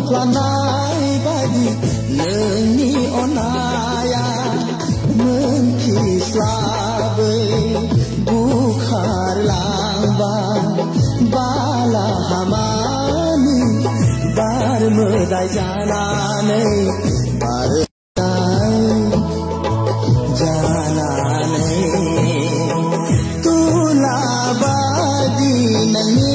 Planai bagi lengi onaya mengkislabe bukhar lamba bala hamani bar medai janane bar janane tula bagi nani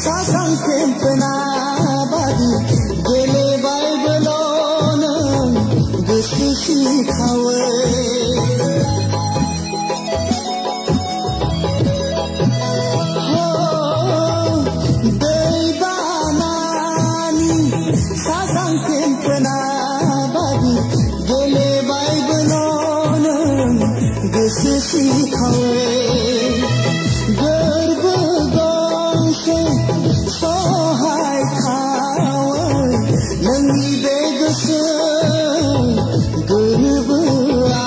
Sasang kempena bagi gele bai belon gesisi kawe ho dei banani sasang kempena bagi gele bai belon gesisi kawe sohai kawai nangi begese gerbua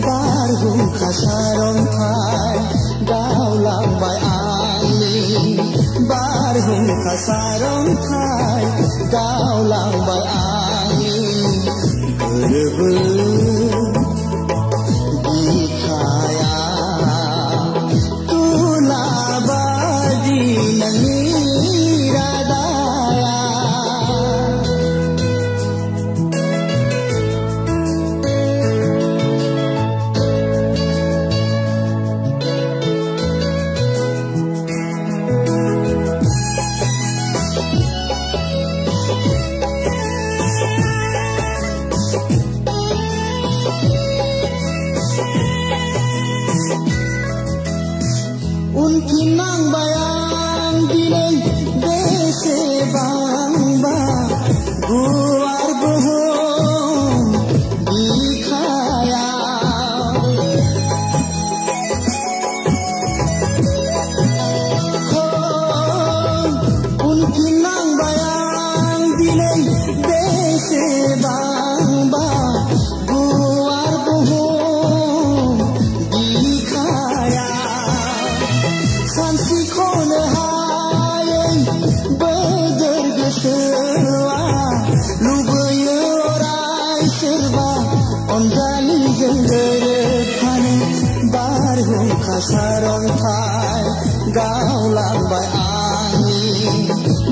barhum kasarong thai daulang bai angin barhum kasarong thai daulang bai angin gerbua dikaya Unkinang bayang bilang dese bang ba guar bohong dikaya unkinang bayang bilang dese bang ba guar bohong dikaya Sansi kone hai bedar geswa lubayo rai serba ondali jengere khane barhum khasarong thai gaulang bai angin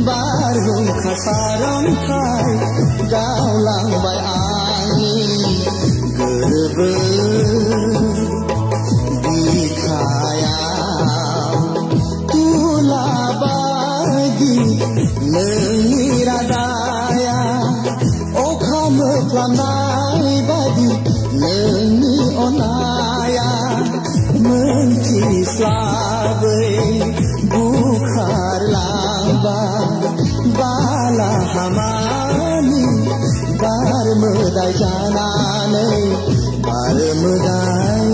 barhum khasarong thai gaulang bai angin gerbe dikaya Lengiradaya Okam planai bagi lengi onaya mengkislabe bukhar lamba bala hamani bar medai janane bar medai